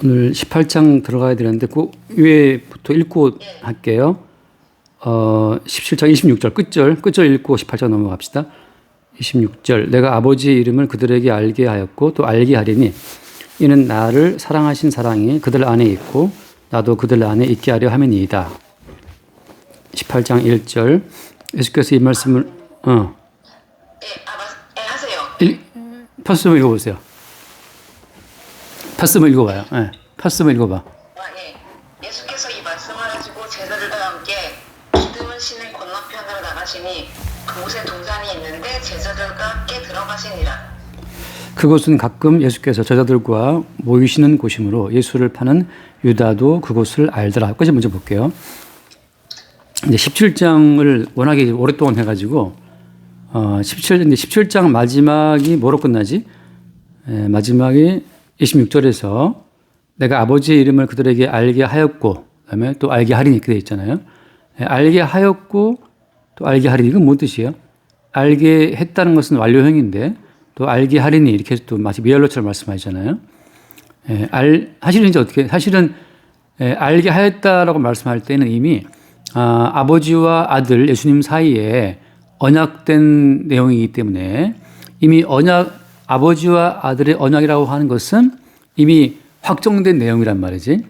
오늘 18장 들어가야 되는데 그 위에부터 읽고 할게요. 17장 26절 끝절 읽고 18장 넘어갑시다. 26절 내가 아버지의 이름을 그들에게 알게 하였고 또 알게 하리니 이는 나를 사랑하신 사랑이 그들 안에 있고 나도 그들 안에 있게 하려 함이니이다. 18장 1절 예수께서 이 말씀을 하세요. 파스모 읽어보세요. 파스모 읽어봐요. 네. 파스모 읽어봐. 예수께서 이 말씀을 하시고 제자들과 함께 기드문 시내 건너편으로 나가시니 그곳에 동산이 있는데 제자들과 함께 들어가시니라. 그곳은 가끔 예수께서 제자들과 모이시는 곳이므로 예수를 파는 유다도 그곳을 알더라. 여기까지 먼저 볼게요. 이제 17장을 워낙에 오랫동안 해가지고 17장 마지막이 뭐로 끝나지? 마지막이 26절에서 내가 아버지의 이름을 그들에게 알게 하였고 그다음에 또 알게 하리니 이렇게 되어 있잖아요. 알게 하였고 또 알게 하리니 이건 뭔 뜻이에요? 알게 했다는 것은 완료형인데 또 알게 하리니 이렇게 해서 또 마치 미알로처럼 말씀하시잖아요. 사실은 이제 어떻게 알게 하였다라고 말씀할 때는 이미 아버지와 아들 예수님 사이에 언약된 내용이기 때문에 이미 아버지와 아들의 언약이라고 하는 것은 이미 확정된 내용이란 말이지.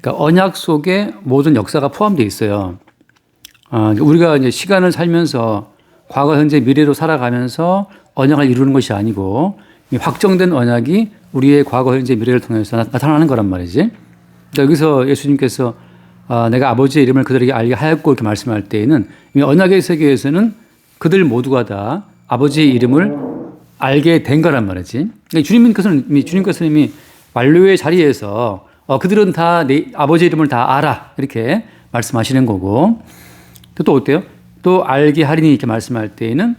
그러니까 언약 속에 모든 역사가 포함되어 있어요. 우리가 이제 시간을 살면서 과거, 현재, 미래로 살아가면서 언약을 이루는 것이 아니고 확정된 언약이 우리의 과거, 현재, 미래를 통해서 나타나는 거란 말이지. 그러니까 여기서 예수님께서 내가 아버지의 이름을 그들에게 알게 하였고 이렇게 말씀할 때에는 이미 언약의 세계에서는 그들 모두가 다 아버지의 이름을 알게 된 거란 말이지. 주님께서는 이미 완료의 자리에서 그들은 다 내 아버지 이름을 다 알아 이렇게 말씀하시는 거고 또 어때요? 또 알게 하리니 이렇게 말씀할 때에는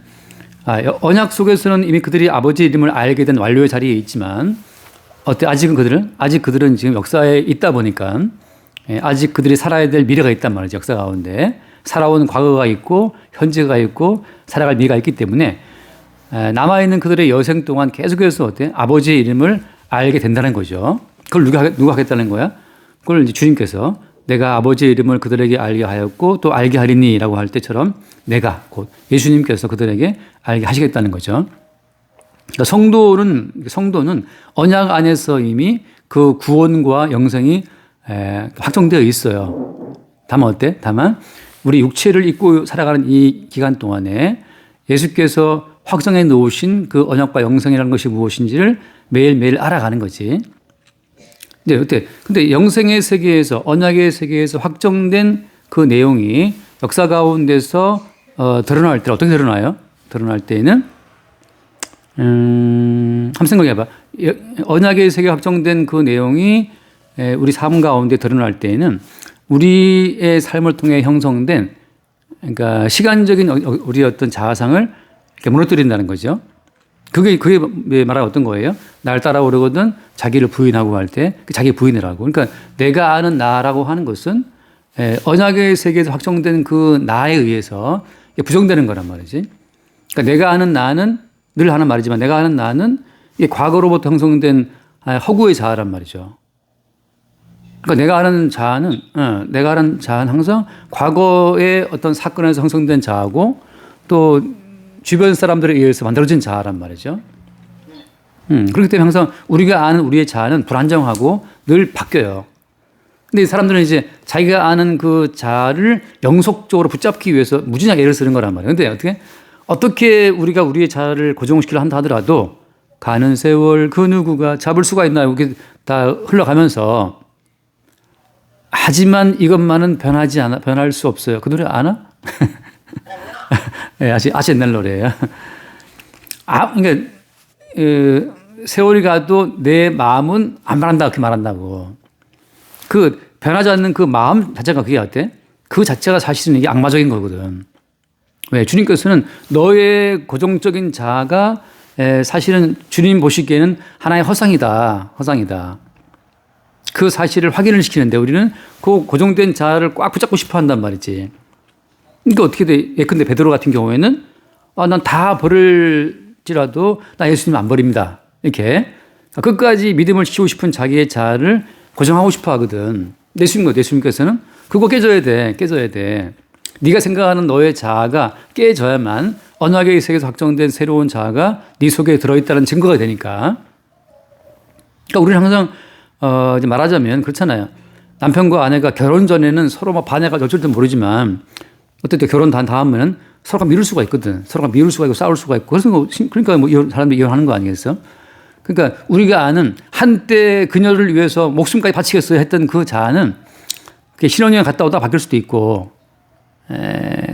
언약 속에서는 이미 그들이 아버지 이름을 알게 된 완료의 자리에 있지만 아직 그들은 지금 역사에 있다 보니까 아직 그들이 살아야 될 미래가 있단 말이죠. 역사 가운데 살아온 과거가 있고 현재가 있고 살아갈 미래가 있기 때문에 남아있는 그들의 여생 동안 계속해서 아버지의 이름을 알게 된다는 거죠. 그걸 누가 하겠다는 거야? 그걸 이제 주님께서 내가 아버지의 이름을 그들에게 알게 하였고 또 알게 하리니 라고 할 때처럼 내가 곧 예수님께서 그들에게 알게 하시겠다는 거죠. 그러니까 성도는 언약 안에서 이미 그 구원과 영생이 확정되어 있어요. 다만 우리 육체를 입고 살아가는 이 기간 동안에 예수께서 확정해 놓으신 그 언약과 영생이라는 것이 무엇인지를 매일매일 알아가는 거지. 근데 영생의 세계에서, 언약의 세계에서 확정된 그 내용이 역사 가운데서 드러날 때 어떻게 드러나요? 드러날 때에는, 한번 생각해 봐. 언약의 세계에 확정된 그 내용이 우리 삶 가운데 드러날 때에는 우리의 삶을 통해 형성된, 그러니까 시간적인 우리의 어떤 자아상을 이렇게 무너뜨린다는 거죠. 그게 말하는 어떤 거예요? 날 따라오려거든 자기를 부인하고 할 때 자기 부인을 하고. 그러니까 내가 아는 나라고 하는 것은 언약의 세계에서 확정된 그 나에 의해서 부정되는 거란 말이지. 그러니까 내가 아는 나는 늘 하는 말이지만 내가 아는 나는 과거로부터 형성된 허구의 자아란 말이죠. 그러니까 내가 아는 자아는 항상 과거의 어떤 사건에서 형성된 자아고 또 주변 사람들에 의해서 만들어진 자아란 말이죠. 그렇기 때문에 항상 우리가 아는 우리의 자아는 불안정하고 늘 바뀌어요. 근데 사람들은 이제 자기가 아는 그 자아를 영속적으로 붙잡기 위해서 무진하게 애를 쓰는 거란 말이에요. 근데 어떻게 우리가 우리의 자아를 고정시키려 한다 하더라도 가는 세월 그 누구가 잡을 수가 있나요? 이렇게 다 흘러가면서 하지만 이것만은 변할 수 없어요. 그 노래 아나? 네, 아주 옛날 노래예요. 그러니까 세월이 가도 내 마음은 안 변한다 그렇게 말한다고. 그 변하지 않는 그 마음 자체가 그게 어때? 그 자체가 사실은 이게 악마적인 거거든. 왜? 주님께서는 너의 고정적인 자아가 사실은 주님 보시기에는 하나의 허상이다. 그 사실을 확인을 시키는데 우리는 그 고정된 자아를 꽉 붙잡고 싶어 한단 말이지. 그러니까 어떻게 돼? 예컨대 베드로 같은 경우에는 난 다 버릴지라도 나 예수님 안 버립니다. 이렇게 끝까지 믿음을 지키고 싶은 자기의 자아를 고정하고 싶어 하거든. 예수님께서는 그거 깨져야 돼. 네가 생각하는 너의 자아가 깨져야만 언약의 세계에서 확정된 새로운 자아가 네 속에 들어있다는 증거가 되니까. 그러니까 우리는 항상 이제 말하자면 그렇잖아요. 남편과 아내가 결혼 전에는 서로 막 반해가 어쩔 줄 모르지만 어쨌든 결혼 단 다음에는 서로가 미룰 수가 있거든. 서로가 미룰 수가 있고 싸울 수가 있고. 그러니까 뭐 사람들이 이혼하는 거 아니겠어? 그러니까 우리가 아는 한때 그녀를 위해서 목숨까지 바치겠어요 했던 그 자아는 신혼여행 갔다 오다 바뀔 수도 있고,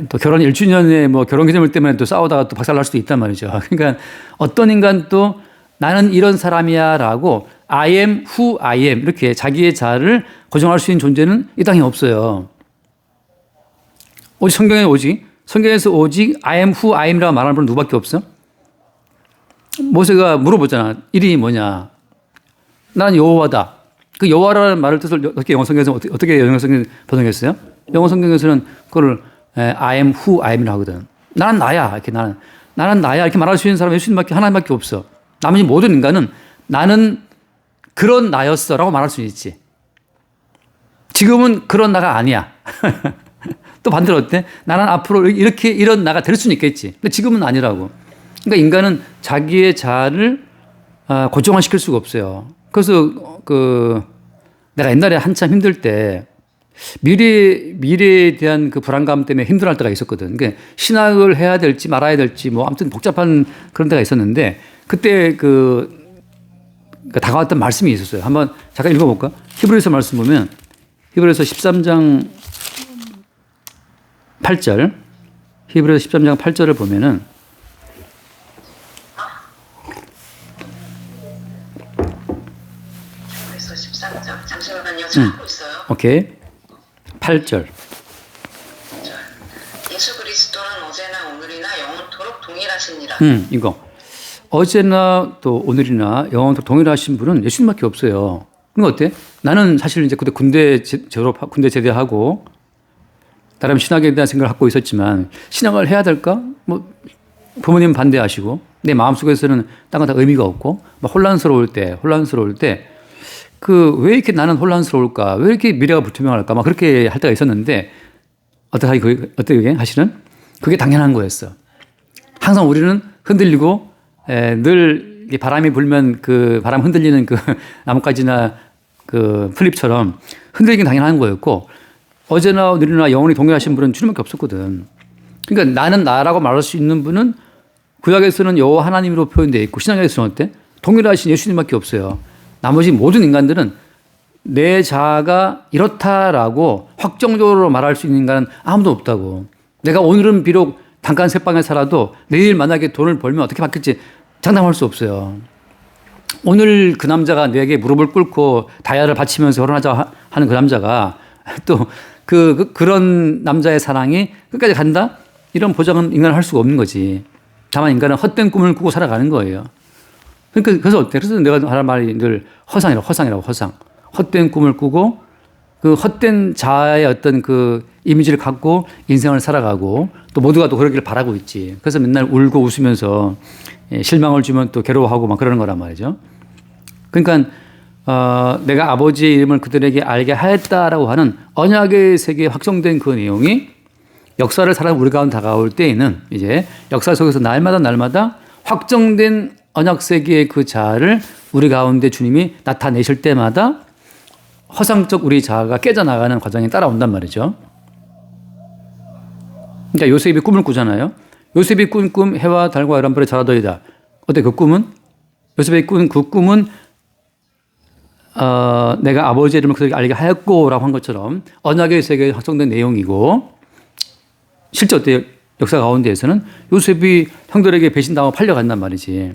또 결혼 1주년에 뭐 결혼 기념일 때문에 또 싸우다가 또 박살날 수도 있단 말이죠. 그러니까 어떤 인간 또 나는 이런 사람이야 라고 I am who I am 이렇게 자기의 자아를 고정할 수 있는 존재는 이 땅에 없어요. 성경에서 오직 I am who I am이라고 말하는 분은 누구밖에 없어? 모세가 물어보잖아. 이름이 뭐냐? 나는 여호와다. 그 여호와라는 말을 뜻을 어떻게 영어 성경에서 어떻게 영어 성경 번역했어요? 영어 성경에서는 그걸 I am who I am이라고 하거든. 나는 나야. 이렇게 나는 나야. 이렇게 말할 수 있는 사람은 예수님밖에 하나님밖에 없어. 나머지 모든 인간은 나는 그런 나였어라고 말할 수 있지. 지금은 그런 나가 아니야. 또 반대로 어때? 나는 앞으로 이런 나가 될 수는 있겠지. 근데 지금은 아니라고. 그러니까 인간은 자기의 자아를 고정화시킬 수가 없어요. 그래서 내가 옛날에 한참 힘들 때 미래에 대한 그 불안감 때문에 힘들어할 때가 있었거든. 그러니까 신학을 해야 될지 말아야 될지 뭐 아무튼 복잡한 그런 때가 있었는데 그때 다가왔던 말씀이 있었어요. 한번 잠깐 읽어볼까? 히브리서 말씀 보면 히브리서 13장 8절 히브리서 13장 8절을 보면은 히브리서 13장 잠시만요. 저 하고 있어요. 오케이. 8절. 예수 그리스도는 어제나 오늘이나 영원토록 동일하시니라. 이거. 어제나 또 오늘이나 영원토록 동일하신 분은 예수님밖에 없어요. 그럼 어때? 나는 사실 이제 그때 군대 제대하고 나름 신학에 대한 생각을 갖고 있었지만 신학을 해야 될까? 뭐 부모님 반대하시고 내 마음속에서는 딴 건 다 의미가 없고 막 혼란스러울 때 왜 이렇게 나는 혼란스러울까? 왜 이렇게 미래가 불투명할까? 막 그렇게 할 때가 있었는데 어떻게 하시는? 그게 당연한 거였어. 항상 우리는 흔들리고 늘 바람이 불면 그 바람 흔들리는 그 나뭇가지나 그 플립처럼 흔들리긴 당연한 거였고 어제나 오늘이나 영원히 동일하신 분은 주님밖에 없었거든. 그러니까 나는 나라고 말할 수 있는 분은 구약에서는 여호와 하나님으로 표현되어 있고 신약에서는 어때? 동일하신 예수님밖에 없어요. 나머지 모든 인간들은 내 자아가 이렇다라고 확정적으로 말할 수 있는 인간은 아무도 없다고. 내가 오늘은 비록 단칸 새방에 살아도 내일 만약에 돈을 벌면 어떻게 바뀔지 장담할 수 없어요. 오늘 그 남자가 내게 무릎을 꿇고 다이아를 바치면서 결혼하자 하는 그 남자가 또 그런 남자의 사랑이 끝까지 간다? 이런 보장은 인간은 할 수가 없는 거지. 다만 인간은 헛된 꿈을 꾸고 살아가는 거예요. 그러니까 그래서 어때? 그래서 내가 하는 말이 늘 허상이라고. 헛된 꿈을 꾸고 그 헛된 자아의 어떤 그 이미지를 갖고 인생을 살아가고 또 모두가 또 그러기를 바라고 있지. 그래서 맨날 울고 웃으면서 실망을 주면 또 괴로워하고 막 그러는 거란 말이죠. 그러니까 내가 아버지의 이름을 그들에게 알게 하였다라고 하는 언약의 세계에 확정된 그 내용이 역사를 살아 우리 가운데 다가올 때에는 이제 역사 속에서 날마다 확정된 언약 세계의 그 자아를 우리 가운데 주님이 나타내실 때마다 허상적 우리 자아가 깨져나가는 과정이 따라온단 말이죠. 그러니까 요셉이 꿈을 꾸잖아요. 요셉이 꾼 꿈 해와 달과 이런 별의 자라더이다. 어때 그 꿈은? 요셉이 꾼 그 꿈은 내가 아버지의 이름을 그들에게 알게 하였고 라고 한 것처럼 언약의 세계에 확정된 내용이고 실제 어때요? 역사 가운데에서는 요셉이 형들에게 배신당하고 팔려간단 말이지.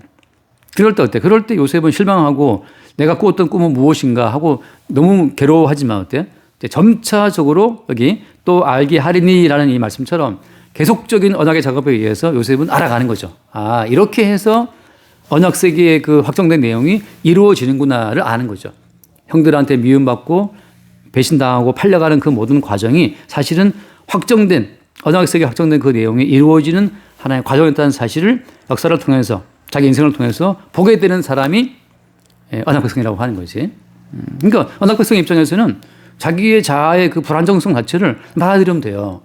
그럴 때 어때? 그럴 때 요셉은 실망하고 내가 꾸었던 꿈은 무엇인가 하고 너무 괴로워하지만 어때? 점차적으로 여기 또 알게 하리니라는 이 말씀처럼 계속적인 언약의 작업에 의해서 요셉은 알아가는 거죠. 아, 이렇게 해서 언약 세계의 그 확정된 내용이 이루어지는구나를 아는 거죠. 형들한테 미움받고 배신당하고 팔려가는 그 모든 과정이 사실은 확정된 언약 세계에 확정된 그 내용이 이루어지는 하나의 과정이었다는 사실을 역사를 통해서 자기 인생을 통해서 보게 되는 사람이 언약백성이라고 하는 거지. 그러니까 언약백성 입장에서는 자기의 자아의 그 불안정성 자체를 받아들이면 돼요.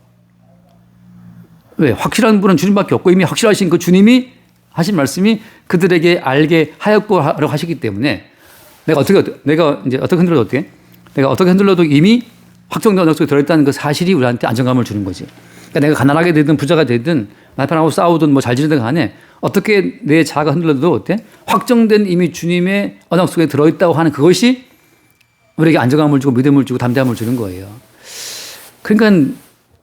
왜? 확실한 분은 주님밖에 없고 이미 확실하신 그 주님이 하신 말씀이 그들에게 알게 하였고라고 하시기 때문에 내가 이제 어떻게 흔들려도 어떻게? 내가 어떻게 흔들려도 이미 확정된 언약 속에 들어있다는 그 사실이 우리한테 안정감을 주는 거지. 그러니까 내가 가난하게 되든 부자가 되든 남편하고 싸우든 뭐 잘 지내든 간에 어떻게 내 자아가 흔들려도 어때? 확정된 이미 주님의 언약 속에 들어있다고 하는 그것이 우리에게 안정감을 주고 믿음을 주고 담대함을 주는 거예요. 그러니까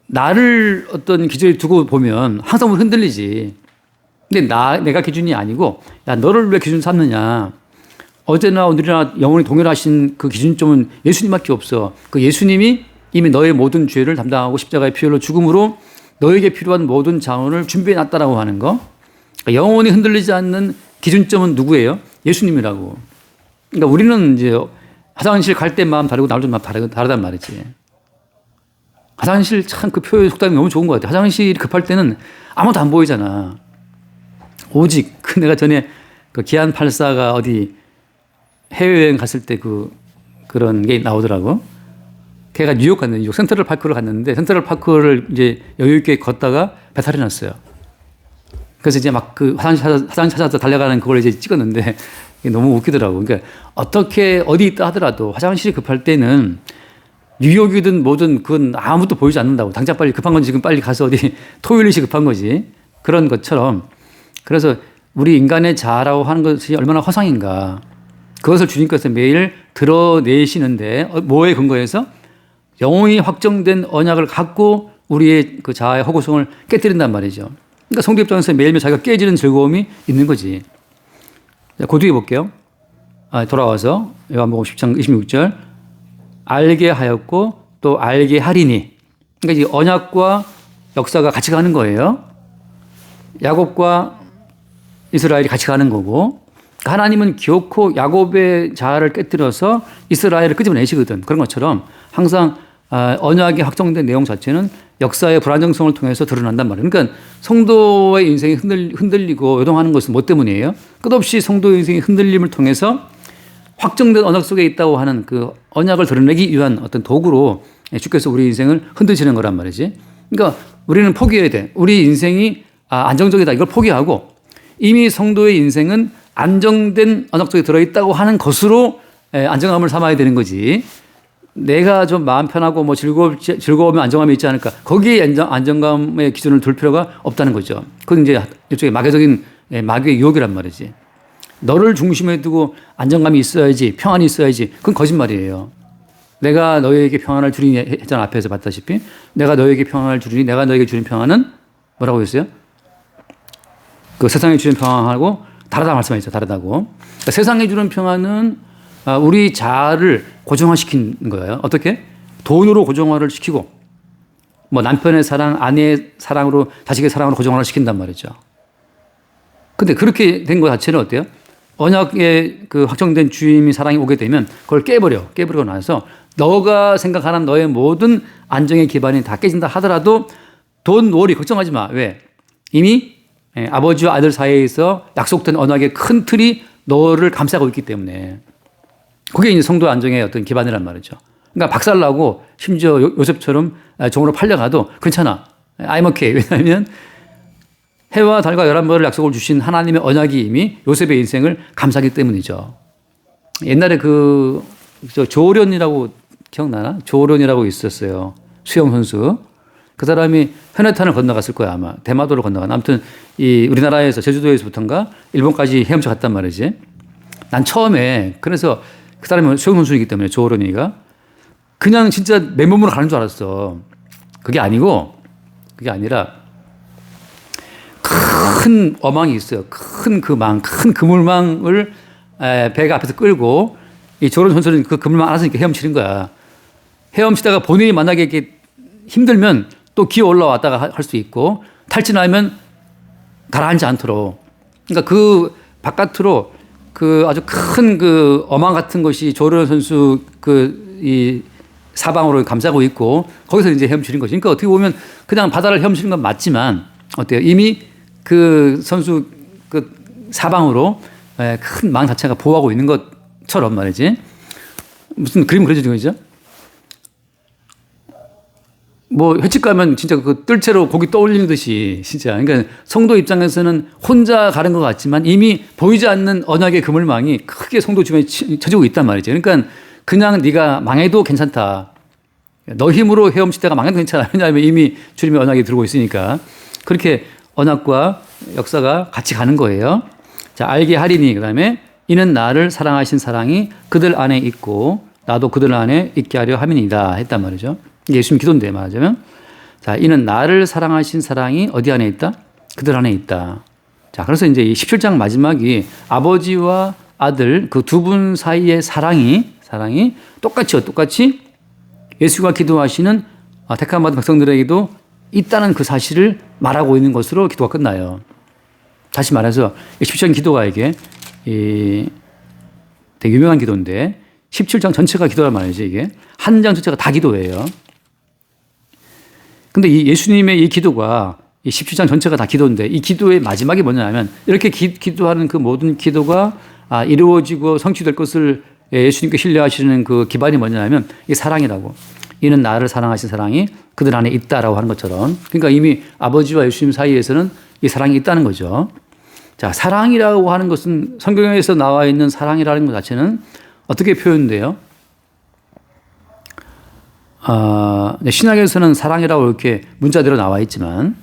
나를 어떤 기준에 두고 보면 항상 우리 흔들리지. 근데 내가 기준이 아니고 야 너를 왜 기준 삼느냐. 어제나 오늘이나 영원히 동일하신 그 기준점은 예수님밖에 없어. 그 예수님이 이미 너의 모든 죄를 담당하고 십자가의 피 흘러 죽음으로 너에게 필요한 모든 자원을 준비해 놨다라고 하는 거. 그러니까 영원히 흔들리지 않는 기준점은 누구예요? 예수님이라고. 그러니까 우리는 이제 화장실 갈 때 마음 다르고 나올 때 마음 다르단 말이지. 화장실 참 그 표현 속담이 너무 좋은 것 같아. 화장실이 급할 때는 아무도 안 보이잖아. 오직 내가 전에 그 기안 84가 어디 해외여행 갔을 때 그런 게 나오더라고. 걔가 뉴욕 갔는데 뉴욕 센트럴 파크를 갔는데 센트럴 파크를 이제 여유 있게 걷다가 배탈이 났어요. 그래서 이제 막 그 화장실 찾아서 달려가는 그걸 이제 찍었는데 이게 너무 웃기더라고. 그러니까 어떻게 어디 있다 하더라도 화장실이 급할 때는 뉴욕이든 뭐든 그건 아무도 보이지 않는다고. 당장 빨리 급한 건 지금 빨리 가서 어디 토요일이 급한 거지. 그런 것처럼. 그래서 우리 인간의 자아라고 하는 것이 얼마나 허상인가. 그것을 주님께서 매일 드러내시는데 뭐에 근거해서 영원히 확정된 언약을 갖고 우리의 그 자아의 허구성을 깨뜨린단 말이죠. 그러니까 성도 입장에서 매일매일 자기가 깨지는 즐거움이 있는 거지. 그 뒤에 볼게요. 돌아와서 요한복음 10장 26절 알게 하였고 또 알게 하리니. 그러니까 이 언약과 역사가 같이 가는 거예요. 야곱과 이스라엘이 같이 가는 거고 하나님은 기어코 야곱의 자아를 깨뜨려서 이스라엘을 끄집어내시거든. 그런 것처럼 항상 언약이 확정된 내용 자체는 역사의 불안정성을 통해서 드러난단 말이에요. 그러니까 성도의 인생이 흔들리고 요동하는 것은 뭐 때문이에요? 끝없이 성도의 인생의 흔들림을 통해서 확정된 언약 속에 있다고 하는 그 언약을 드러내기 위한 어떤 도구로 주께서 우리 인생을 흔드시는 거란 말이지. 그러니까 우리는 포기해야 돼. 우리 인생이 안정적이다. 이걸 포기하고 이미 성도의 인생은 안정된 언약 속에 들어있다고 하는 것으로 안정감을 삼아야 되는 거지. 내가 좀 마음 편하고 뭐 즐거우면 안정감이 있지 않을까. 거기에 안정감의 기준을 둘 필요가 없다는 거죠. 그건 이제 일종의 마귀적인 마귀의 유혹이란 말이지. 너를 중심에 두고 안정감이 있어야지, 평안이 있어야지. 그건 거짓말이에요. 내가 너에게 평안을 주리니 했잖아. 앞에서 봤다시피. 내가 너에게 평안을 주리니 내가 너에게 주는 평안은 뭐라고 했어요? 그 세상에 주는 평안하고 다르다 말씀하셨죠. 다르다고. 그러니까 세상에 주는 평안은 우리 자아를 고정화시킨 거예요. 어떻게? 돈으로 고정화를 시키고 뭐 남편의 사랑, 아내의 사랑으로 자식의 사랑으로 고정화를 시킨단 말이죠. 근데 그렇게 된 것 자체는 어때요? 언약의 그 확정된 주님이 사랑이 오게 되면 그걸 깨버리고 나서 너가 생각하는 너의 모든 안정의 기반이 다 깨진다 하더라도 돈 월이 걱정하지 마. 왜? 이미 아버지와 아들 사이에서 약속된 언약의 큰 틀이 너를 감싸고 있기 때문에 그게 이제 성도의 안정의 어떤 기반이란 말이죠. 그러니까 박살나고 심지어 요셉처럼 종으로 팔려가도 괜찮아. I'm okay. 왜냐하면 해와 달과 11벌을 약속을 주신 하나님의 언약이 이미 요셉의 인생을 감싸기 때문이죠. 옛날에 조련이라고 기억나나? 조련이라고 있었어요. 수영 선수. 그 사람이 현해탄을 건너갔을 거야 아마. 대마도를 건너갔나. 아무튼 우리나라에서 제주도에서부터인가 일본까지 헤엄쳐 갔단 말이지. 난 처음에 그래서 그 사람이 수영 선수이기 때문에 조련이가 그냥 진짜 맨몸으로 가는 줄 알았어. 그게 아니라 큰 어망이 있어요. 큰 그물망을 배가 앞에서 끌고 이 조련 선수는 그 그물망 안았으니까 헤엄치는 거야. 헤엄치다가 본인이 만약에 이렇게 힘들면 또 기어 올라왔다가 할 수 있고 탈진하면 가라앉지 않도록. 그러니까 그 바깥으로 그 아주 큰 그 어망 같은 것이 조련 선수 이 사방으로 감싸고 있고 거기서 이제 헤엄치는 거지. 그러니까 어떻게 보면 그냥 바다를 헤엄치는 건 맞지만 어때요? 이미 그 선수 그 사방으로 큰 망 자체가 보호하고 있는 것 것처럼 말이지. 무슨 그림 그려지는 거죠? 뭐 횟집 가면 진짜 그 뜰채로 고기 떠올리는 듯이 진짜. 그러니까 성도 입장에서는 혼자 가는 것 같지만 이미 보이지 않는 언약의 그물망이 크게 성도 주변에 쳐지고 있단 말이죠. 그러니까 그냥 네가 망해도 괜찮다. 너 힘으로 헤엄치다가 망해도 괜찮아. 왜냐하면 이미 주님의 언약이 들어오고 있으니까. 그렇게 언약과 역사가 같이 가는 거예요. 자, 알게 하리니 그다음에 이는 나를 사랑하신 사랑이 그들 안에 있고 나도 그들 안에 있게 하려 함이니이다 했단 말이죠. 이게 예수님 기도인데 말하자면. 자, 이는 나를 사랑하신 사랑이 어디 안에 있다? 그들 안에 있다. 자, 그래서 이제 이 17장 마지막이 아버지와 아들 그 두 분 사이의 사랑이 똑같이 예수가 기도하시는 택함 받은 백성들에게도 있다는 그 사실을 말하고 있는 것으로 기도가 끝나요. 다시 말해서 17장 기도가 이게 되게 유명한 기도인데 17장 전체가 기도란 말이죠. 이게 한 장 전체가 다 기도예요. 근데 이 예수님의 이 기도가 이 17장 전체가 다 기도인데 이 기도의 마지막이 뭐냐면 이렇게 기도하는 그 모든 기도가 이루어지고 성취될 것을 예수님께 신뢰하시는 그 기반이 뭐냐면 이 사랑이라고. 이는 나를 사랑하신 사랑이 그들 안에 있다라고 하는 것처럼. 그러니까 이미 아버지와 예수님 사이에서는 이 사랑이 있다는 거죠. 자, 사랑이라고 하는 것은 성경에서 나와 있는 사랑이라는 것 자체는 어떻게 표현돼요? 신약에서는 사랑이라고 이렇게 문자대로 나와 있지만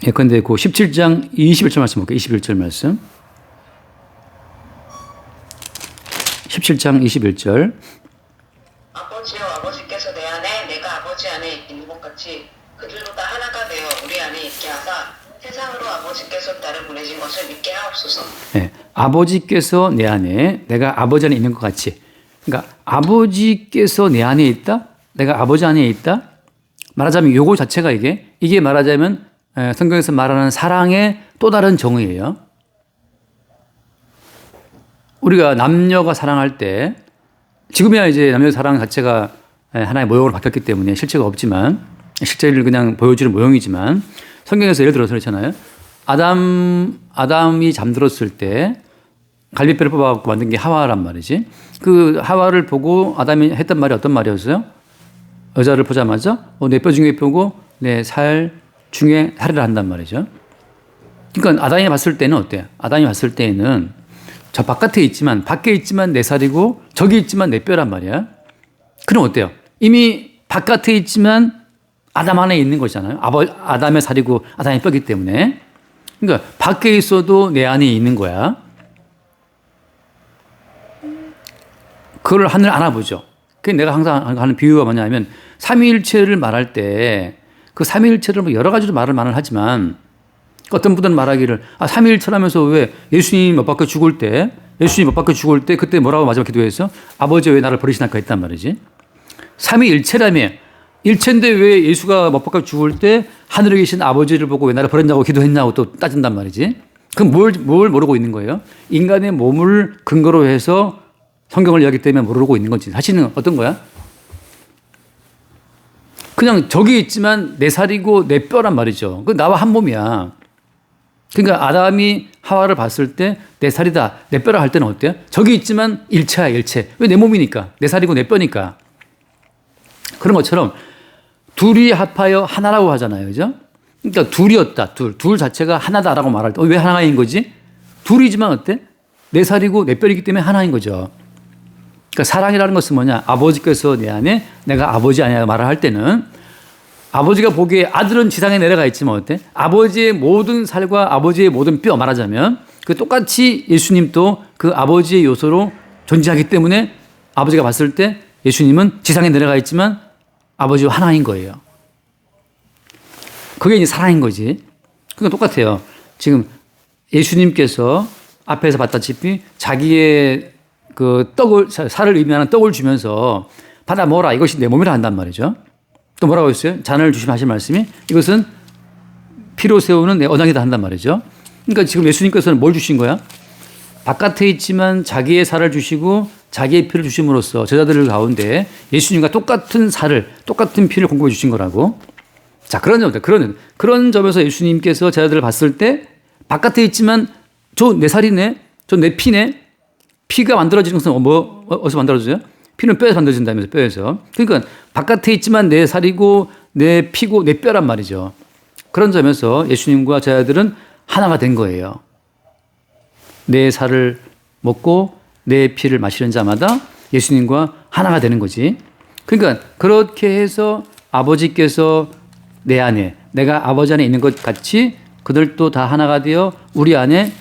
예컨대 그 17장 21절 말씀 볼게요. 21절 말씀. 17장 21절. 아버지여 아버지께서 내 안에 내가 아버지 안에 있는 것 같이 그들도 다 하나가 되어 우리 안에 있게 하사 세상으로 아버지께서 나를 보내신 것을 믿게 하옵소서. 네, 아버지께서 내 안에 내가 아버지 안에 있는 것 같이. 그러니까 아버지께서 내 안에 있다? 내가 아버지 안에 있다? 말하자면 요거 자체가 이게 말하자면 성경에서 말하는 사랑의 또 다른 정의예요. 우리가 남녀가 사랑할 때 지금이야 이제 남녀 사랑 자체가 하나의 모형으로 바뀌었기 때문에 실체가 없지만 실제를 그냥 보여주는 모형이지만 성경에서 예를 들어서 그렇잖아요. 아담이 잠들었을 때 갈비뼈를 뽑아갖고 만든 게 하와란 말이지. 그 하와를 보고 아담이 했던 말이 어떤 말이었어요? 여자를 보자마자 내 뼈 중에 뼈고 내 살 중에 살이라 한단 말이죠. 그러니까 아담이 봤을 때는 어때요? 아담이 봤을 때는 저 바깥에 있지만 밖에 있지만 내 살이고 저기 있지만 내 뼈란 말이야. 그럼 어때요? 이미 바깥에 있지만 아담 안에 있는 거잖아요. 아담의 살이고 아담의 뼈기 때문에. 그러니까 밖에 있어도 내 안에 있는 거야. 그걸 하늘 알아보죠. 그 내가 항상 하는 비유가 뭐냐면 삼위일체를 말할 때 그 삼위일체를 뭐 여러 가지로 말을 하지만 어떤 분들은 말하기를 삼위일체라면서 왜 예수님이 못 박혀 죽을 때 그때 뭐라고 마지막 기도했어? 아버지 왜 나를 버리시나까 했단 말이지. 삼위일체라며 일체인데 왜 예수가 못 박혀 죽을 때 하늘에 계신 아버지를 보고 왜 나를 버렸냐고 기도했냐고 또 따진단 말이지. 그럼 뭘 모르고 있는 거예요? 인간의 몸을 근거로 해서 성경을 이야기 때문에 모르고 있는 건지. 사실은 어떤 거야? 그냥 저기 있지만 내 살이고 내 뼈란 말이죠. 그 나와 한 몸이야. 그러니까 아담이 하와를 봤을 때 내 살이다, 내 뼈라 할 때는 어때요? 저기 있지만 일체야, 일체. 왜 내 몸이니까. 내 살이고 내 뼈니까. 그런 것처럼 둘이 합하여 하나라고 하잖아요. 그죠? 그러니까 둘이었다. 둘 자체가 하나다라고 말할 때 왜 하나인 거지? 둘이지만 어때? 내 살이고 내 뼈이기 때문에 하나인 거죠. 그러니까 사랑이라는 것은 뭐냐? 아버지께서 내 안에 내가 아버지 안에 말을 할 때는 아버지가 보기에 아들은 지상에 내려가 있지만 어때? 아버지의 모든 살과 아버지의 모든 뼈 말하자면 그 똑같이 예수님도 그 아버지의 요소로 존재하기 때문에 아버지가 봤을 때 예수님은 지상에 내려가 있지만 아버지와 하나인 거예요. 그게 이제 사랑인 거지. 그러니까 똑같아요. 지금 예수님께서 앞에서 봤다시피 자기의 그 살을 의미하는 떡을 주면서 받아 먹어라. 이것이 내 몸이라 한단 말이죠. 또 뭐라고 했어요? 잔을 주시면 하신 말씀이 이것은 피로 세우는 내 언약이다 한단 말이죠. 그러니까 지금 예수님께서는 뭘 주신 거야? 바깥에 있지만 자기의 살을 주시고 자기의 피를 주심으로써 제자들 가운데 예수님과 똑같은 피를 공급해 주신 거라고. 자, 그런 점에서 예수님께서 제자들을 봤을 때 바깥에 있지만 저 내 살이네, 저 내 피네. 피가 만들어지는 것은 어디서 만들어져요? 피는 뼈에서 만들어진다면서, 뼈에서. 그러니까 바깥에 있지만 내 살이고 내 피고 내 뼈란 말이죠. 그런 점에서 예수님과 제자들은 하나가 된 거예요. 내 살을 먹고 내 피를 마시는 자마다 예수님과 하나가 되는 거지. 그러니까 그렇게 해서 아버지께서 내 안에, 내가 아버지 안에 있는 것 같이 그들도 다 하나가 되어 우리 안에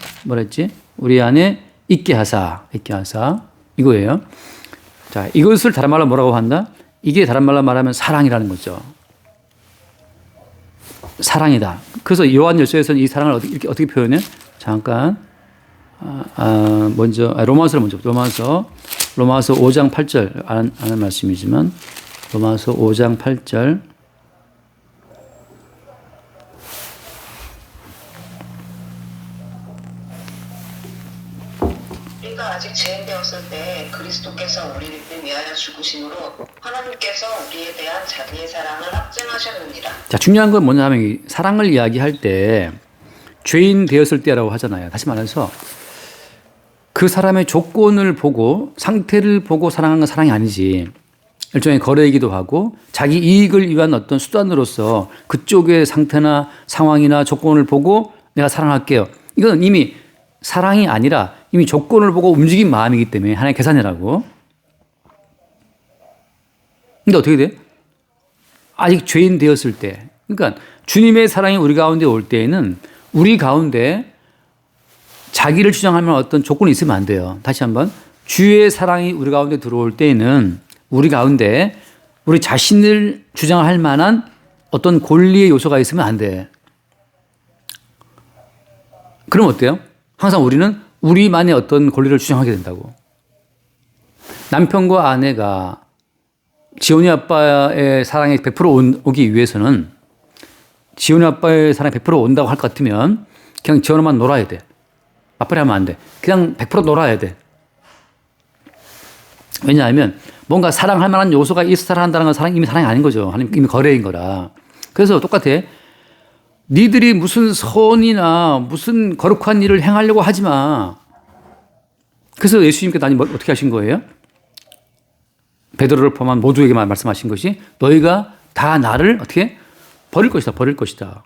우리 안에 있게 하사 이거예요. 자, 이것을 다른 말로 뭐라고 한다? 이게 다른 말로 말하면 사랑이라는 거죠. 사랑이다. 그래서 요한일서에서는 이 사랑을 이렇게 어떻게 표현해? 잠깐. 먼저 로마서를 먼저 로마서 5장 8절 아는 말씀이지만 로마서 5장 8절 우리가 아직 죄인 되었을 때 그리스도께서 우리를 위하여 죽으심으로 하나님께서 우리에 대한 자기의 사랑을 확증하셨느니라. 자, 중요한 건 뭐냐면 이 사랑을 이야기할 때 죄인 되었을 때라고 하잖아요. 다시 말해서 그 사람의 조건을 보고 상태를 보고 사랑하는 건 사랑이 아니지. 일종의 거래이기도 하고 자기 이익을 위한 어떤 수단으로서 그쪽의 상태나 상황이나 조건을 보고 내가 사랑할게요. 이건 이미 사랑이 아니라 이미 조건을 보고 움직인 마음이기 때문에 하나의 계산이라고. 근데 어떻게 돼? 아직 죄인 되었을 때. 그러니까 주님의 사랑이 우리 가운데 올 때에는 우리 가운데 자기를 주장하면 어떤 조건이 있으면 안 돼요. 다시 한번. 주의 사랑이 우리 가운데 들어올 때에는 우리 가운데 우리 자신을 주장할 만한 어떤 권리의 요소가 있으면 안 돼. 그럼 어때요? 항상 우리는 우리만의 어떤 권리를 주장하게 된다고. 남편과 아내가 지원이 아빠의 사랑이 100% 오기 위해서는 지원이 아빠의 사랑이 100% 온다고 할 것 같으면 그냥 지원이만 놀아야 돼. 맞벌이 하면 안 돼. 그냥 100% 놀아야 돼. 왜냐하면 뭔가 사랑할 만한 요소가 있어 사랑한다는 건 이미 사랑이 아닌 거죠. 이미 거래인 거라. 그래서 똑같아. 니들이 무슨 선이나 무슨 거룩한 일을 행하려고 하지 마. 그래서 예수님께서 어떻게 하신 거예요? 베드로를 포함한 모두에게만 말씀하신 것이 너희가 다 나를 어떻게 버릴 것이다.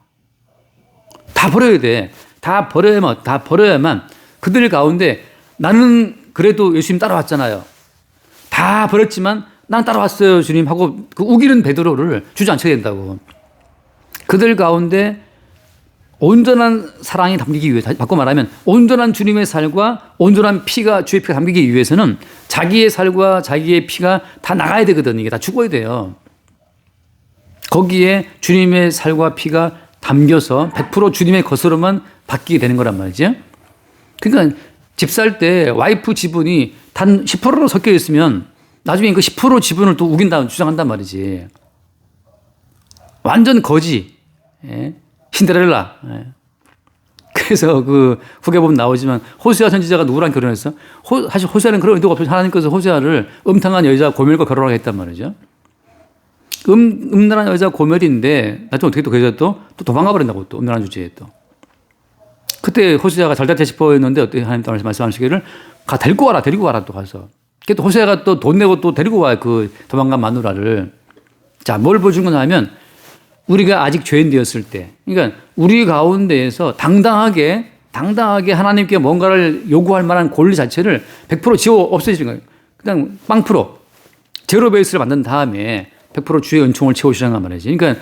다 버려야 돼. 다 버려야만 그들 가운데 나는 그래도 예수님 따라왔잖아요. 다 버렸지만 난 따라왔어요, 주님 하고 그 우기는 베드로를 주저앉혀야 된다고. 그들 가운데 온전한 사랑이 담기기 위해, 바꿔 말하면 온전한 주님의 살과 온전한 피가, 주의 피가 담기기 위해서는 자기의 살과 자기의 피가 다 나가야 되거든. 이게 다 죽어야 돼요. 거기에 주님의 살과 피가 담겨서 100% 주님의 것으로만 바뀌게 되는 거란 말이죠. 그러니까 집 살 때 와이프 지분이 단 10%로 섞여 있으면 나중에 그 10% 지분을 또 우긴다, 주장한단 말이지. 완전 거지. 예. 신데렐라. 예. 그래서 그 후계 보면 나오지만 호세아 선지자가 누구랑 결혼했어? 사실 호세아는 그런 의도가 없어서 하나님께서 호세아를 음탕한 여자 고멜과 결혼하게 했단 말이죠. 음란한 여자 고멜인데 나중에 어떻게 또 그 여자 또 도망가 버린다고 또 음란한 주제에 또. 그때 호세아가 잘 됐다 싶어했는데 어떻게 하나님 말씀하시기를 데리고 와라 또 가서. 또 호세아가 또 돈 내고 또 데리고 와요. 그 도망간 마누라를. 자, 뭘 보여준 거냐면 우리가 아직 죄인 되었을 때, 그러니까 우리 가운데에서 당당하게 하나님께 뭔가를 요구할 만한 권리 자체를 100% 지워 없애지는 거예요. 그냥 빵프로 제로 베이스를 만든 다음에 100% 주의 은총을 채우시란 말이지. 그러니까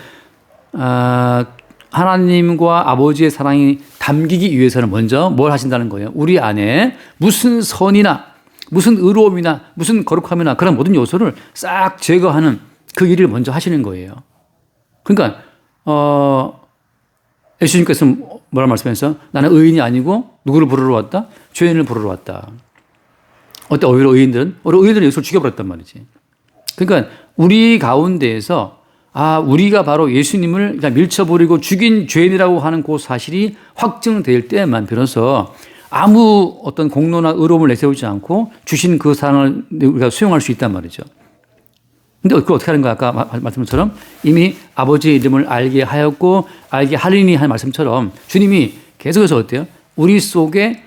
하나님과 아버지의 사랑이 담기기 위해서는 먼저 뭘 하신다는 거예요? 우리 안에 무슨 선이나 무슨 의로움이나 무슨 거룩함이나 그런 모든 요소를 싹 제거하는 그 일을 먼저 하시는 거예요. 그러니까 예수님께서 뭐라 말씀하셨어요? 나는 의인이 아니고 누구를 부르러 왔다? 죄인을 부르러 왔다. 어때? 오히려 의인들은 예수를 죽여버렸단 말이지. 그러니까 우리 가운데에서 우리가 바로 예수님을 밀쳐버리고 죽인 죄인이라고 하는 그 사실이 확증될 때만 비로소 아무 어떤 공로나 의로움을 내세우지 않고 주신 그 사랑을 우리가 수용할 수 있단 말이죠. 근데 그걸 어떻게 하는 거야? 아까 말씀처럼 이미 아버지의 이름을 알게 하였고 알게 하리니 하는 말씀처럼 주님이 계속해서 어때요? 우리 속에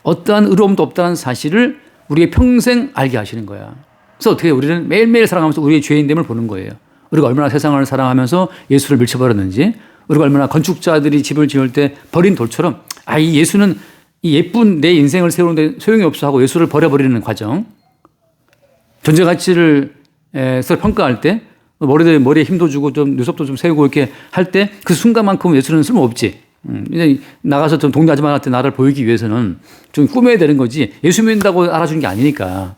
어떠한 의로움도 없다는 사실을 우리의 평생 알게 하시는 거야. 그래서 어떻게 해요? 우리는 매일매일 살아가면서 우리의 죄인됨을 보는 거예요. 우리가 얼마나 세상을 사랑하면서 예수를 밀쳐버렸는지, 우리가 얼마나 건축자들이 집을 지을 때 버린 돌처럼 이 예수는 이 예쁜 내 인생을 세우는데 소용이 없어 하고 예수를 버려버리는 과정. 존재 가치를 서로 평가할 때 머리에 힘도 주고 좀 눈썹도 좀 세우고 이렇게 할 때 그 순간만큼 예수는 쓸모없지. 이제 나가서 좀 동네 아줌마한테 나를 보이기 위해서는 좀 꾸며야 되는 거지 예수 믿는다고 알아주는 게 아니니까.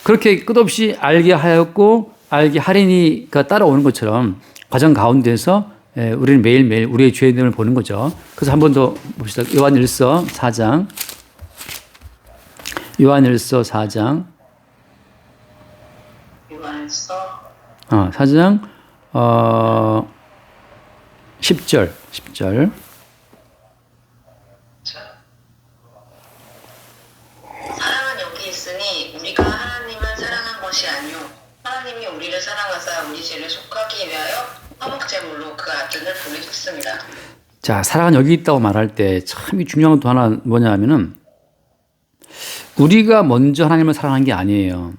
그렇게 끝없이 알게 하였고 알게 하리니가 따라오는 것처럼 과정 가운데서 우리는 매일매일 우리의 죄됨을 보는 거죠. 그래서 한 번 더 봅시다. 요한일서 4장. 요한일서 4장. 4장 10절. 사랑은 여기 있으니 우리가 하나님을 사랑한 것이 아니요 하나님이 우리를 사랑하사 우리 죄를 속하기 위하여 화목제물로 그 아들을 보내셨습니다. 자, 사랑은 여기 있다고 말할 때 참 중요한 것도 하나 뭐냐 하면은 우리가 먼저 하나님을 사랑한 게 아니에요.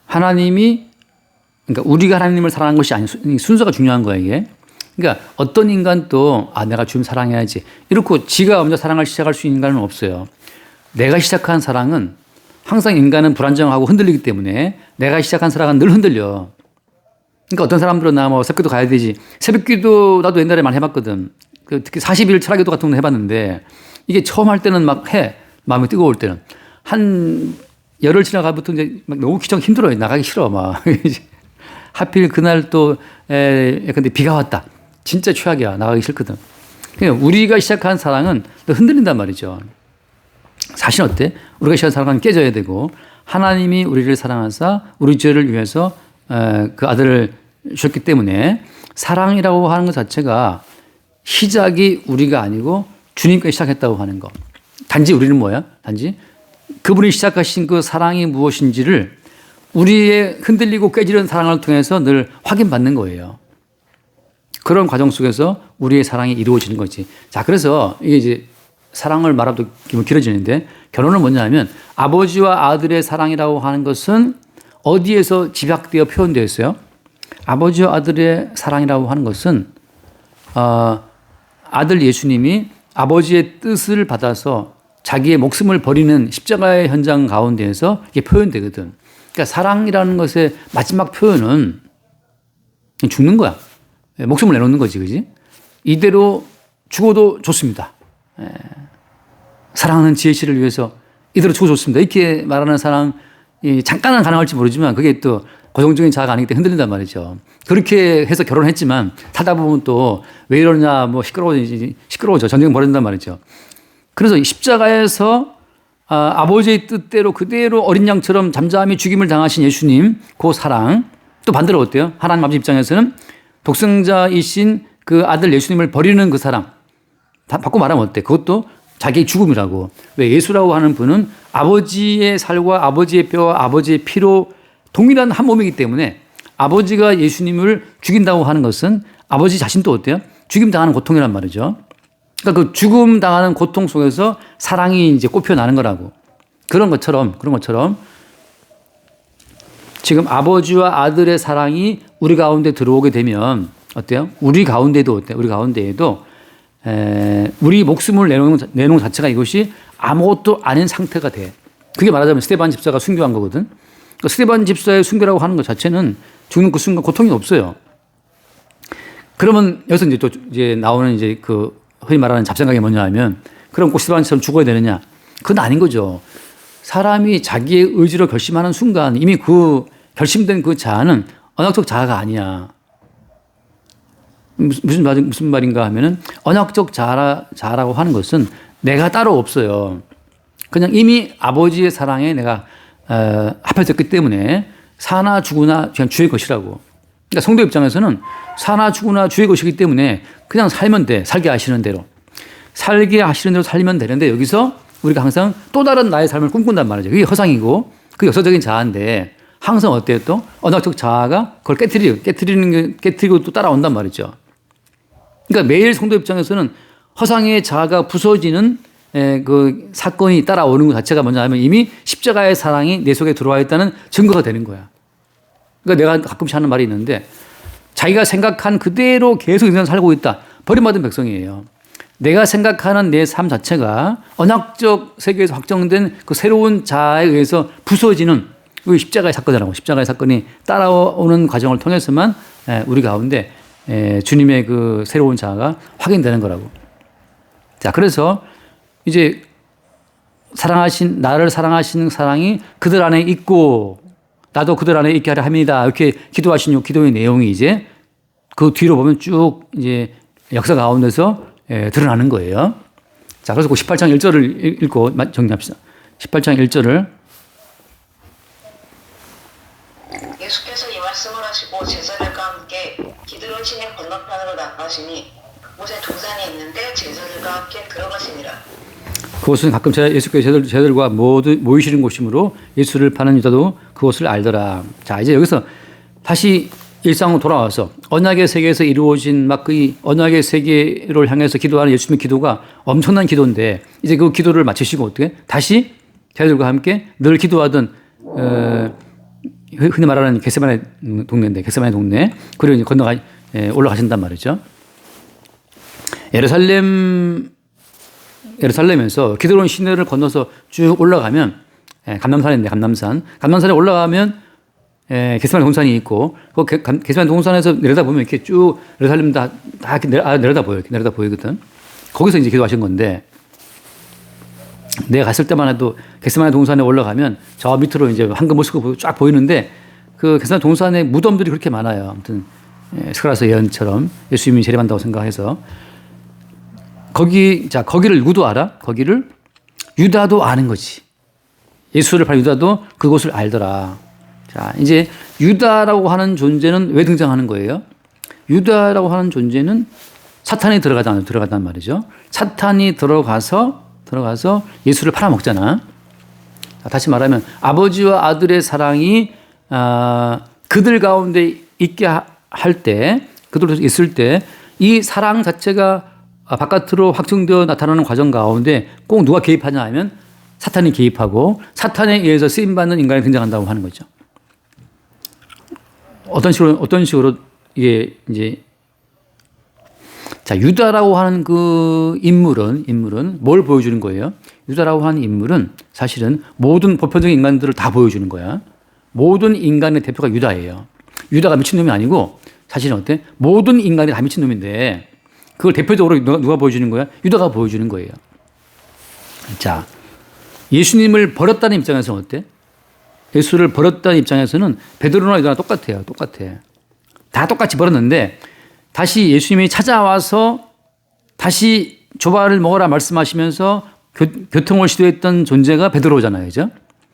하나님이, 그러니까 우리가 하나님을 사랑한 것이 아니에요. 순서가 중요한 거예요, 이게. 그러니까 어떤 인간도 내가 주님 사랑해야지 이렇게 지가 먼저 사랑을 시작할 수 있는 인간은 없어요. 내가 시작한 사랑은 항상 인간은 불안정하고 흔들리기 때문에 내가 시작한 사랑은 늘 흔들려. 그러니까 어떤 사람들은 새벽기도 가야 되지. 새벽기도 나도 옛날에 많이 해봤거든. 특히 40일 철학기도 같은 거 해봤는데 이게 처음 할 때는 막 마음이 뜨거울 때는 한 열흘 지나가부터 이제 막 너무 귀찮고 힘들어요. 나가기 싫어 막. 하필 그날 또 근데 비가 왔다. 진짜 최악이야. 나가기 싫거든. 그러니까 우리가 시작한 사랑은 또 흔들린단 말이죠. 사실 어때? 우리가 시작한 사랑은 깨져야 되고 하나님이 우리를 사랑하사 우리 죄를 위해서 그 아들을 주셨기 때문에 사랑이라고 하는 것 자체가 시작이 우리가 아니고 주님께 시작했다고 하는 거. 단지 우리는 뭐야? 단지 그분이 시작하신 그 사랑이 무엇인지를 우리의 흔들리고 깨지는 사랑을 통해서 늘 확인받는 거예요. 그런 과정 속에서 우리의 사랑이 이루어지는 거지. 자, 그래서 이게 이제 사랑을 말하도 길어지는데 결론은 뭐냐면 아버지와 아들의 사랑이라고 하는 것은 어디에서 집약되어 표현되어 있어요? 아버지와 아들의 사랑이라고 하는 것은 아들 예수님이 아버지의 뜻을 받아서 자기의 목숨을 버리는 십자가의 현장 가운데에서 이게 표현되거든. 그러니까 사랑이라는 것의 마지막 표현은 죽는 거야. 목숨을 내놓는 거지, 그지? 이대로 죽어도 좋습니다. 사랑하는 지혜 씨를 위해서 이대로 죽어도 좋습니다. 이렇게 말하는 사랑, 잠깐은 가능할지 모르지만 그게 또 고정적인 자아가 아니기 때문에 흔들린단 말이죠. 그렇게 해서 결혼했지만 살다 보면 또 왜 이러냐, 시끄러워져. 전쟁 벌어진단 말이죠. 그래서 십자가에서 아버지의 뜻대로 그대로 어린 양처럼 잠잠히 죽임을 당하신 예수님, 그 사랑. 또 반대로 어때요? 하나님 아버지 입장에서는 독생자이신 그 아들 예수님을 버리는 그 사랑. 바꿔 말하면 어때? 그것도 자기의 죽음이라고. 왜 예수라고 하는 분은 아버지의 살과 아버지의 뼈와 아버지의 피로 동일한 한 몸이기 때문에 아버지가 예수님을 죽인다고 하는 것은 아버지 자신도 어때요? 죽임 당하는 고통이란 말이죠. 그러니까 그 죽음 당하는 고통 속에서 사랑이 이제 꼽혀나는 거라고. 그런 것처럼 지금 아버지와 아들의 사랑이 우리 가운데 들어오게 되면 어때요? 우리 가운데에도 우리 목숨을 내놓은 자체가 이것이 아무것도 아닌 상태가 돼. 그게 말하자면 스데반 집사가 순교한 거거든. 그러니까 스데반 집사의 순교라고 하는 것 자체는 죽는 그 순간 고통이 없어요. 그러면 여기서 이제 또 이제 나오는 이제 그 흔히 말하는 잡생각이 뭐냐 하면 그럼 꼭 스데반처럼 죽어야 되느냐? 그건 아닌 거죠. 사람이 자기의 의지로 결심하는 순간 이미 그 결심된 그 자아는 언약적 자아가 아니야. 무슨 말인가 하면은 언약적 자아라고 하는 것은 내가 따로 없어요. 그냥 이미 아버지의 사랑에 내가 합해졌기 때문에 사나 죽으나 그냥 주의 것이라고. 그러니까 성도 입장에서는 사나 죽으나 주의 것이기 때문에 그냥 살면 돼. 살게 하시는 대로. 살게 하시는 대로 살면 되는데 여기서 우리가 항상 또 다른 나의 삶을 꿈꾼단 말이죠. 그게 허상이고 그 역사적인 자아인데 항상 어때요 또? 언약적 자아가 그걸 깨트리고 또 따라온단 말이죠. 그러니까 매일 성도 입장에서는 허상의 자아가 부서지는 그 사건이 따라오는 것 자체가 뭐냐면 이미 십자가의 사랑이 내 속에 들어와 있다는 증거가 되는 거야. 그러니까 내가 가끔씩 하는 말이 있는데 자기가 생각한 그대로 계속 인생을 살고 있다. 버림받은 백성이에요. 내가 생각하는 내 삶 자체가 언약적 세계에서 확정된 그 새로운 자아에 의해서 부서지는 그 십자가의 사건이라고. 십자가의 사건이 따라오는 과정을 통해서만 우리 가운데 주님의 그 새로운 자아가 확인되는 거라고. 자, 그래서 이제 나를 사랑하시는 사랑이 그들 안에 있고 나도 그들 안에 있게 하려 합니다. 이렇게 기도하신 기도의 내용이 이제 그 뒤로 보면 쭉 이제 역사 가운데서 드러나는 거예요. 자, 그래서 그 18장 1절을 읽고 정리합시다. 18장 1절을 예수께서 이 말씀을 하시고 제자들과 함께 기드론 시내 건너편으로 나가시니 그곳에 동산이 있는데 제자들과 함께 들어가시니라. 그곳은 가끔 예수께서 제자들과 모두 모이시는 곳이므로 예수를 파는 유다도 그곳을 알더라. 자, 이제 여기서 다시 일상으로 돌아와서 언약의 세계에서 이루어진 막 그 언약의 세계를 향해서 기도하는 예수님의 기도가 엄청난 기도인데 이제 그 기도를 마치시고 어떻게 다시 제자들과 함께 늘 기도하던 흔히 말하는 겟세마네 동네인데 겟세마네 동네 그리고 이제 올라가신단 말이죠. 예루살렘에서 기드론 시내를 건너서 쭉 올라가면 감람산인데 감람산에 올라가면 겟세마네 동산이 있고 그 겟세마네 동산에서 내려다보면 이렇게 쭉 예루살렘 다 이렇게 내려다 보이거든. 거기서 이제 기도하신 건데 내가 갔을 때만 해도 겟세마네 동산에 올라가면 저 밑으로 이제 황금 모습이 쫙 보이는데 그 겟세마네 동산에 무덤들이 그렇게 많아요. 아무튼 스가랴서 예언처럼 예수님이 재림한다고 생각해서 거기를 누구도 알아? 거기를 유다도 아는 거지. 예수를 팔 유다도 그곳을 알더라. 자, 이제 유다라고 하는 존재는 왜 등장하는 거예요? 유다라고 하는 존재는 사탄이 들어가단 말이죠. 사탄이 들어가서 예수를 팔아먹잖아. 다시 말하면 아버지와 아들의 사랑이 그들 가운데 있게 할 때, 그들 있을 때 이 사랑 자체가 바깥으로 확증되어 나타나는 과정 가운데 꼭 누가 개입하냐 하면 사탄이 개입하고 사탄에 의해서 쓰임받는 인간이 등장한다고 하는 거죠. 어떤 식으로 이게 이제 자, 유다라고 하는 그 인물은 뭘 보여주는 거예요? 유다라고 하는 인물은 사실은 모든 보편적인 인간들을 다 보여주는 거야. 모든 인간의 대표가 유다예요. 유다가 미친놈이 아니고 사실은 어때? 모든 인간이 다 미친놈인데 그걸 대표적으로 누가 보여주는 거야? 유다가 보여주는 거예요. 자, 예수님을 버렸다는 입장에서는 어때? 예수를 버렸다는 입장에서는 베드로나 유다나 똑같아요. 다 똑같이 버렸는데 다시 예수님이 찾아와서 다시 조바를 먹어라 말씀하시면서 교통을 시도했던 존재가 베드로잖아요. 그죠?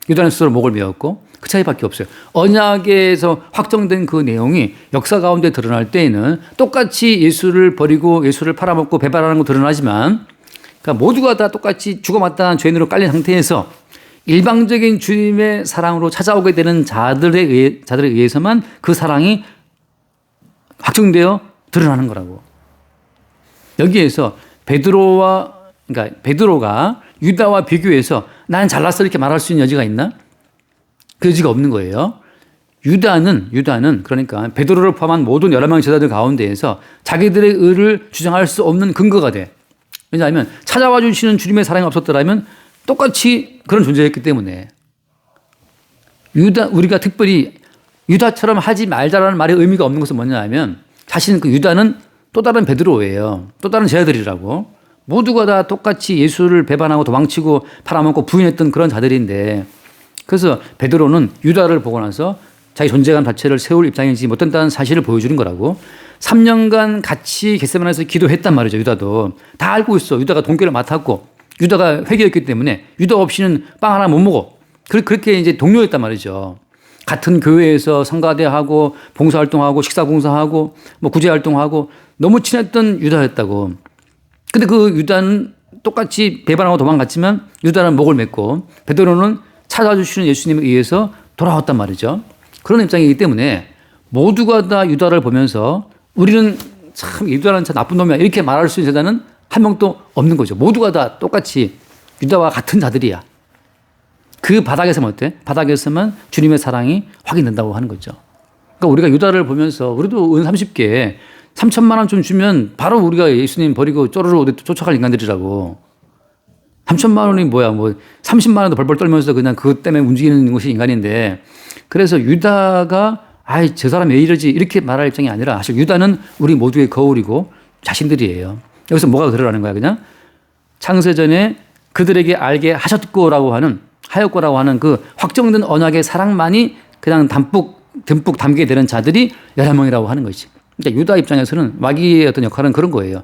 유다는 스스로 목을 메었고 그 차이밖에 없어요. 언약에서 확정된 그 내용이 역사 가운데 드러날 때에는 똑같이 예수를 버리고 예수를 팔아먹고 배반하는 거 드러나지만 그러니까 모두가 다 똑같이 죽어마땅한 죄인으로 깔린 상태에서 일방적인 주님의 사랑으로 찾아오게 되는 자들에 의해서만 그 사랑이 확정되어 드러나는 거라고. 여기에서 베드로가 유다와 비교해서 나는 잘났어 이렇게 말할 수 있는 여지가 있나? 그 여지가 없는 거예요. 유다는 그러니까 베드로를 포함한 모든 11명의 제자들 가운데에서 자기들의 의를 주장할 수 없는 근거가 돼. 왜냐하면 찾아와 주시는 주님의 사랑이 없었더라면 똑같이 그런 존재였기 때문에 우리가 특별히 유다처럼 하지 말자라는 말의 의미가 없는 것은 뭐냐 하면 사실은 그 유다는 또 다른 베드로예요. 또 다른 제자들이라고. 모두가 다 똑같이 예수를 배반하고 도망치고 팔아먹고 부인했던 그런 자들인데 그래서 베드로는 유다를 보고 나서 자기 존재감 자체를 세울 입장이지 못한다는 사실을 보여주는 거라고. 3년간 같이 겟세마네에서 기도했단 말이죠. 유다도. 다 알고 있어. 유다가 동결을 맡았고 유다가 회개했기 때문에 유다 없이는 빵 하나 못 먹어. 그렇게 이제 동료였단 말이죠. 같은 교회에서 성가대하고 봉사활동하고 식사봉사하고 뭐 구제활동하고 너무 친했던 유다였다고. 근데 그 유다는 똑같이 배반하고 도망갔지만 유다는 목을 맺고 베드로는 찾아주시는 예수님에 의해서 돌아왔단 말이죠. 그런 입장이기 때문에 모두가 다 유다를 보면서 우리는 참 유다는 참 나쁜 놈이야 이렇게 말할 수 있는 자는 한 명도 없는 거죠. 모두가 다 똑같이 유다와 같은 자들이야. 그 바닥에서만 어때? 바닥에서만 주님의 사랑이 확인된다고 하는 거죠. 그러니까 우리가 유다를 보면서 우리도 은 30개 3천만 원 좀 주면 바로 우리가 예수님 버리고 쪼르르 쫓아갈 인간들이라고. 3천만 원이 뭐야? 뭐 30만 원도 벌벌 떨면서 그냥 그것 때문에 움직이는 것이 인간인데 그래서 유다가 아이 저 사람 왜 이러지 이렇게 말할 입장이 아니라 사실 유다는 우리 모두의 거울이고 자신들이에요. 여기서 뭐가 드러나는 거야? 그냥 창세전에 그들에게 알게 하셨고라고 하는 하였고라고 하는 그 확정된 언약의 사랑만이 그냥 듬뿍 담게 되는 자들이 11명이라고 하는 것이지. 그러니까 유다 입장에서는 마귀의 어떤 역할은 그런 거예요.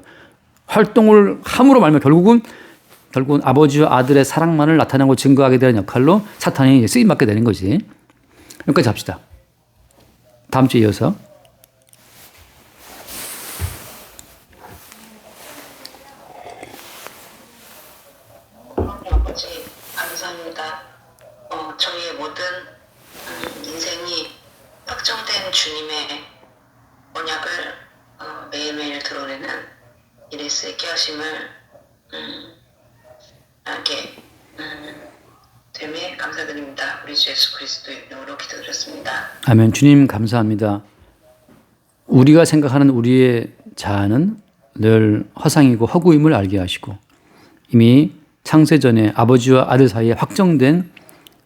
활동을 함으로 말하면 결국은 아버지와 아들의 사랑만을 나타내고 증거하게 되는 역할로 사탄이 쓰임받게 되는 거지. 여기까지 합시다. 다음 주에 이어서. 아버지 감사합니다. 저희의 모든 인생이 확정된 주님의 언약을 매일매일 드러내는 일에 쓰이게 하심을 알게 됨에 감사드립니다. 우리 주 예수 그리스도의 이름으로 기도드렸습니다. 아멘. 주님 감사합니다. 우리가 생각하는 우리의 자아는 늘 허상이고 허구임을 알게 하시고 이미 창세전에 아버지와 아들 사이에 확정된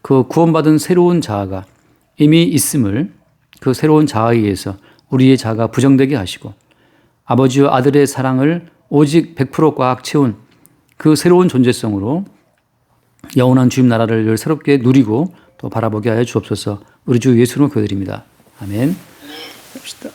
그 구원받은 새로운 자아가 이미 있음을 그 새로운 자아에 의해서 우리의 자아가 부정되게 하시고 아버지와 아들의 사랑을 오직 100% 꽉 채운 그 새로운 존재성으로 영원한 주님 나라를 늘 새롭게 누리고 또 바라보게 하여 주옵소서. 우리 주 예수로 기도드립니다. 아멘. 합시다.